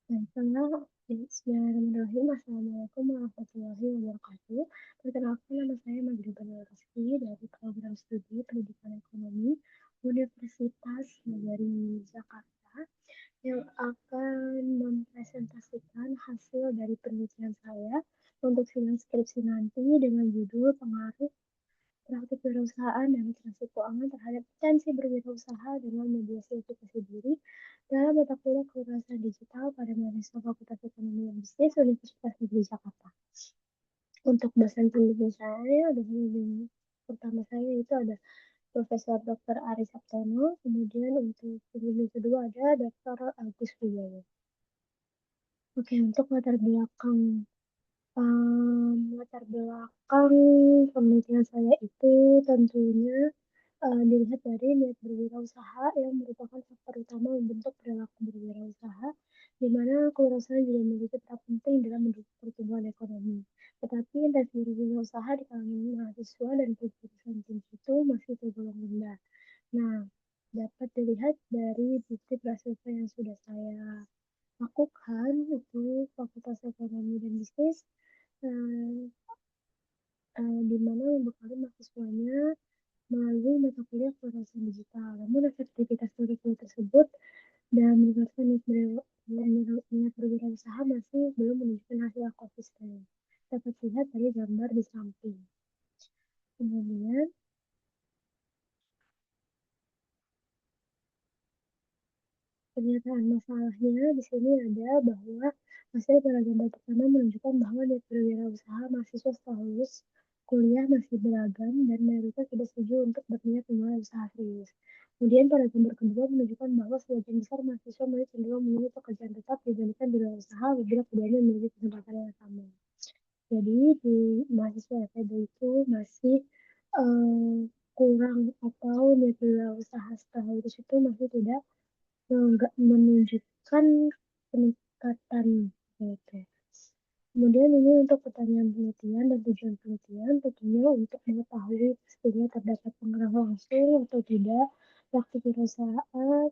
Baiklah, Bismillahirrahmanirrahim. Assalamualaikum warahmatullahi wabarakatuh. Perkenalkan, nama saya Magdalena Rizky dari program studi Pendidikan Ekonomi Universitas Negeri Jakarta yang akan mempresentasikan hasil dari penelitian saya untuk sidang skripsi nanti dengan judul pengaruh praktik berwirausahaan dan literasi keuangan terhadap potensi berwirausaha dengan mediasi edukasi diri dalam mata kuliah kewirausahaan digital pada mahasiswa Fakultas Ekonomi dan Bisnis Universitas Negeri Jakarta. Untuk dosen pembimbing saya, dosen pembimbing pertama saya itu ada Profesor Dr. Ari Saptono, kemudian untuk pembimbing kedua ada Dr. Agus Wibowo. Oke, untuk latar belakang penelitian saya itu tentunya dilihat dari niat berwirausaha yang merupakan faktor utama membentuk perilaku berwirausaha, di mana kewirausahaan juga memiliki peran penting dalam mendukung pertumbuhan ekonomi. Tetapi intensi berwirausaha di kalangan mahasiswa dan perguruan tinggi itu masih tergolong rendah. Nah, dapat dilihat dari bukti prasurvei yang sudah saya lakukan itu Fakultas Ekonomi dan Bisnis eh, di mana membekali mahasiswanya melalui mata kuliah kewirausahaan digital. Namun efektivitas kurikulum tersebut dan meningkatkan minat berwirausaha masih belum menunjukkan hasil yang konsisten. Dapat dilihat dari gambar di samping. Kemudian, pernyataan masalahnya di sini ada bahwa hasil pada gambar pertama menunjukkan bahwa niat berwirausaha mahasiswa setelah lulus kuliah masih beragam dan mayoritas tidak setuju untuk berniat memulai usaha serius. Kemudian pada gambar kedua menunjukkan bahwa sebagian besar mahasiswa masih cenderung memilih pekerjaan tetap dibandingkan berwirausaha apabila keduanya memiliki kesempatan yang sama. Jadi di mahasiswa FEB itu masih eh, kurang atau niat berwirausaha setelah lulus itu masih tidak nggak menunjukkan peningkatan gitu. Kemudian ini untuk pertanyaan penelitian dan tujuan penelitian tentunya untuk mengetahui pastinya terdapat pengaruh langsung atau tidak praktik perusahaan,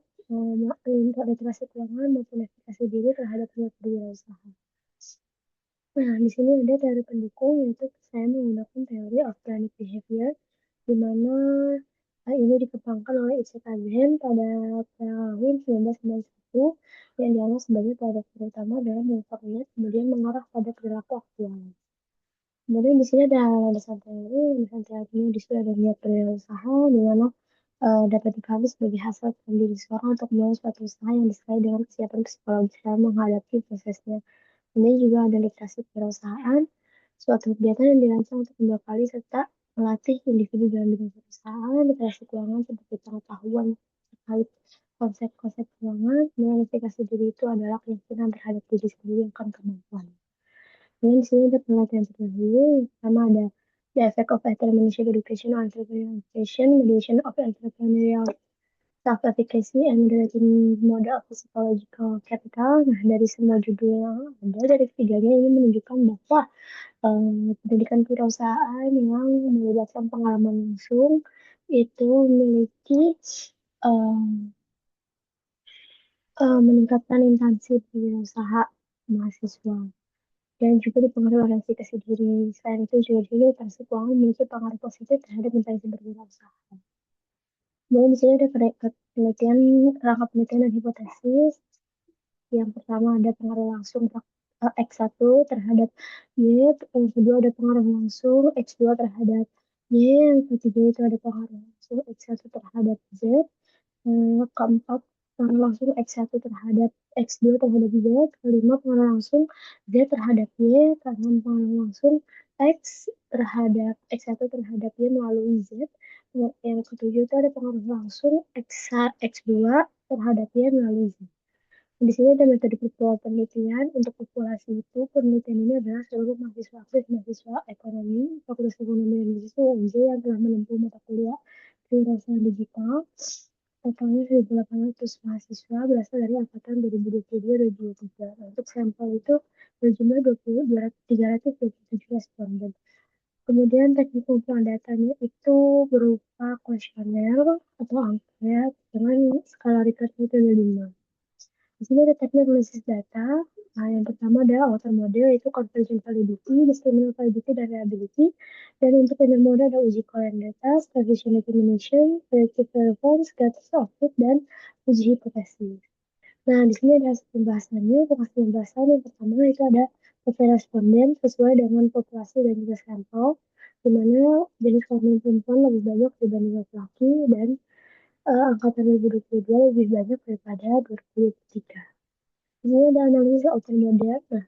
literasi keuangan maupun efikasi diri terhadap niat berwirausaha. Nah, di sini ada teori pendukung yaitu saya menggunakan teori of organic behavior di mana ini dikembangkan oleh Isaac Abraham pada tahun 1991 yang dianggap sebagai produk terutama dalam mengungkap niat kemudian mengarah pada perilaku aktual. Kemudian di sini ada landasan teori, landasan teorinya di sini ada niat berwirausaha di mana dapat dipahami sebagai hasil diri seorang untuk memulai suatu usaha yang disertai dengan kesiapan psikologis dalam menghadapi prosesnya. Kemudian juga ada literasi kewirausahaan, suatu kegiatan yang dirancang untuk membekali serta melatih individu dalam bidang perusahaan, literasi keuangan seperti pengetahuan terkait konsep-konsep keuangan, verifikasi diri itu adalah keyakinan terhadap diri sendiri yang akan kemampuan. Kemudian di sini ada penelitian terdahulu, pertama ada the effect of entrepreneurship education on entrepreneurial education, mediation of entrepreneurial self-efficacy and relating model of psychological capital. Nah, dari semua judul yang ada, dari ketiganya ini menunjukkan bahwa pendidikan kewirausahaan yang melibatkan pengalaman langsung itu memiliki um, meningkatkan intensi usaha mahasiswa dan juga dipengaruhi oleh efikasi diri. Selain itu juga literasi keuangan memiliki pengaruh positif terhadap intensi berwirausaha. Kemudian di sini ada penelitian, rangka penelitian dan hipotesis. Yang pertama ada pengaruh langsung X1 terhadap Y, yang kedua ada pengaruh langsung X2 terhadap Y, yang ketiga itu ada pengaruh langsung X1 terhadap Z, keempat pengaruh langsung X1 terhadap X2 terhadap Z, kelima pengaruh langsung Z terhadap Y, keenam pengaruh langsung X terhadap X1 terhadap Y melalui Z, yang ketujuh itu ada pengaruh langsung X2 terhadap Y melalui Z. Di sini ada metode virtual penelitian. Untuk populasi itu, penelitian ini adalah seluruh mahasiswa aktif mahasiswa ekonomi, Fakultas Ekonomi dan Bisnis UNJ yang telah menempuh mata kuliah kewirausahaan digital. Totalnya 1.800 mahasiswa berasal dari angkatan 2022-2023. Nah, untuk sampel itu berjumlah 327 responden. Kemudian teknik pengumpulan datanya itu berupa kuesioner atau angket dengan skala Likert itu ada 5. Di sini ada teknik analisis data. Nah, yang pertama adalah outer model, yaitu conversion validity, discriminant validity, dan reliability. Dan untuk inner model ada uji korean data, starvation determination, predictive relevance, status output, dan uji hipotesis. Nah, di sini ada hasil pembahasannya. Untuk hasil pembahasan yang pertama itu ada profil responden sesuai dengan populasi dan juga sampel, di mana jenis kelamin perempuan lebih banyak dibanding laki-laki dan angkatan 2022 lebih banyak daripada 2023. Ini ada analisis outer model. Nah,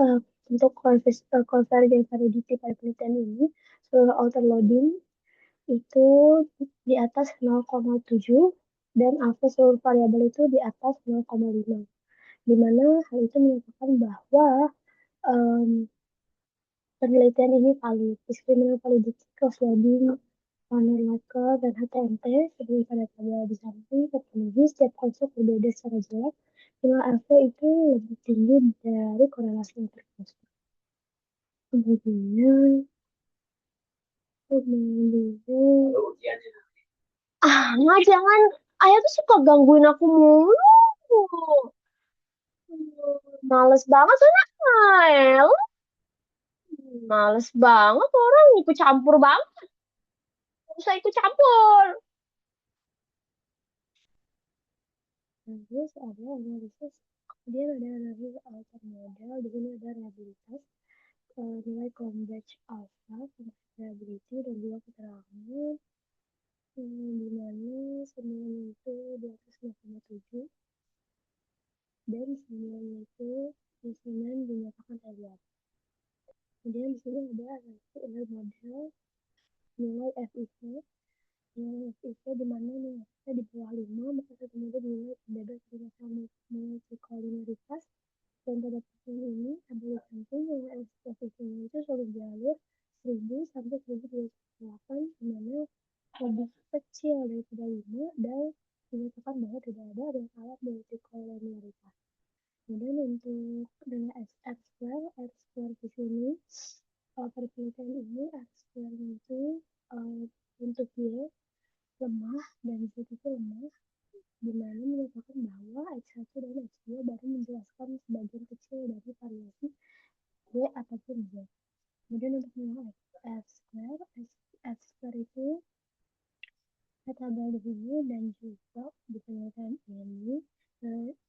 uh, untuk convergent validity pada penelitian ini, seluruh outer loading itu di atas 0,7 dan alpha seluruh variabel itu di atas 0,5. Di mana hal itu menyatakan bahwa um, penelitian ini valid. Discriminant validity, cross-loading, Warner Laker, dan HTMT seperti pada tabel di samping terpenuhi setiap konsep berbeda secara jelas. Nilai alpha itu lebih tinggi dari korelasi interkonsep. Kemudian, kemudian, jangan, ayah tuh suka gangguin aku mulu. Males banget soalnya. Males banget orang ikut campur banget. Gak usah ikut campur. Terus ada analisis, kemudian ada analisis alter model, di sini ada reliabilitas, nilai converge alpha, reliability, dan juga keterangan, di mana semuanya itu di atas 0,7 dan semuanya itu instrumen dinyatakan reliable. Kemudian di sini ada analisis inner model, nilai FIV, di mana nilai kita di bawah 5, maka kemudian nilai bebas dari multikolinitas. Dan pada pertemuan ini, tabel samping yang ekspresinya itu seluruh jalur 1000 sampai 1208, di mana lebih kecil daripada 5 dan menyatakan bahwa tidak ada yang salah multikolonialitas. Kemudian untuk dengan R square, di sini pada penelitian ini R square itu untuk Y lemah dan Z itu lemah, di mana menyatakan bahwa X1 dan X2 baru menjelaskan sebagian kecil dari variasi Y ataupun Z. Kemudian untuk nilai F square, F square itu tabel di sini dan juga di penelitian ini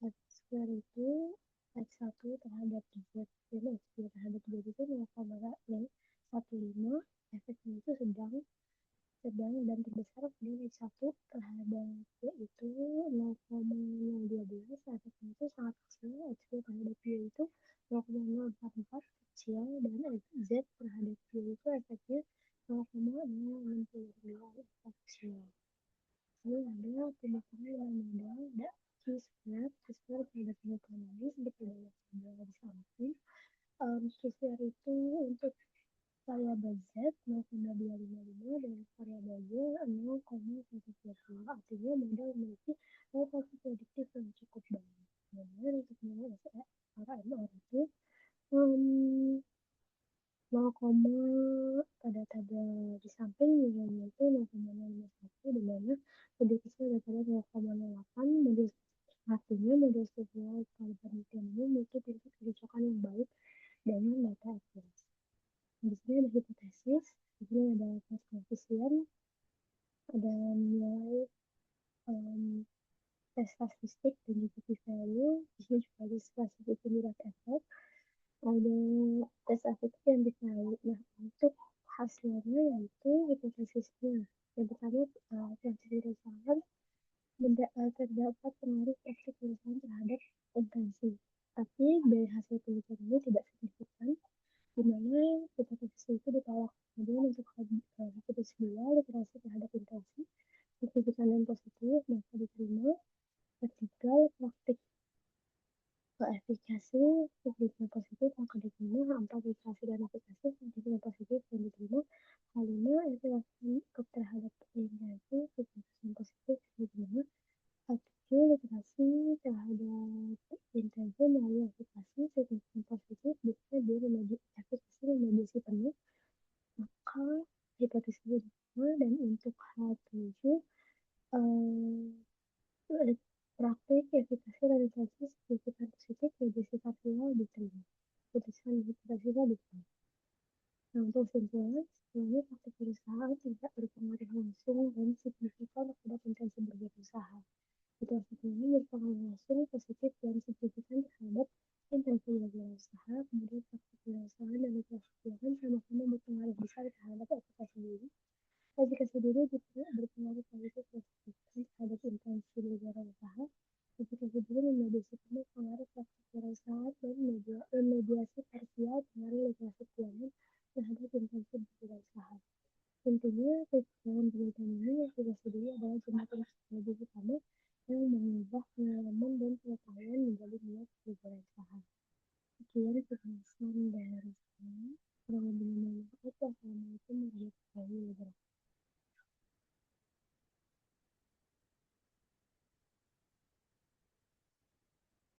F square itu X1 terhadap Z dan X2 terhadap Z itu 0,15, efeknya itu sedang dan terbesar, kemudian X1 terhadap Y itu 0,012, efeknya itu sangat kecil, X2 terhadap Y itu 0,044 kecil, dan Z terhadap Y itu efeknya 0,062 kecil. Ini adalah pembahasan yang modal, ada Q-square terhadap nilai seperti dalam tabel di samping. Q-square itu untuk variabel Z 0,255 dan variabel Y 0,130. Artinya model memiliki relasi prediktif yang cukup baik. Kemudian untuk nilai RMR itu 0, pada tabel di samping nilainya itu 0,051, di mana lebih kecil daripada 0,08. Model artinya model struktural pada penelitian ini memiliki tingkat kecocokan yang baik dengan data akurasi. Di sini ada hipotesis, di sini ada koefisien, ada nilai tes statistik dan juga p-value. Di sini juga ada spesifik unit effect, ada tes statistik yang p-value. Nah, untuk hasilnya yaitu hipotesisnya. Yang pertama, tersebut perusahaan terdapat pengaruh efek perusahaan terhadap intensi. Tapi dari hasil penelitian ini tidak signifikan, di mana hipotesis itu ditolak. Kemudian untuk hipotesis 2, literasi terhadap intensi, signifikan dan positif, maka diterima. Ketiga, praktik efikasi, signifikan positif, maka diterima. 4, literasi dan efikasi, signifikan positif, dan diterima. 5, evaluasi terhadap intensi, signifikan positif, dan diterima. 7, literasi terhadap intensi melalui aplikasi, signifikan positif, bisa aplikasi memediasi penuh, maka hipotesis diterima. Dan untuk H7, praktik efikasi realisasi Sekian penjelasan dari saya. Kurang lebihnya mohon maaf. Wassalamualaikum warahmatullahi wabarakatuh.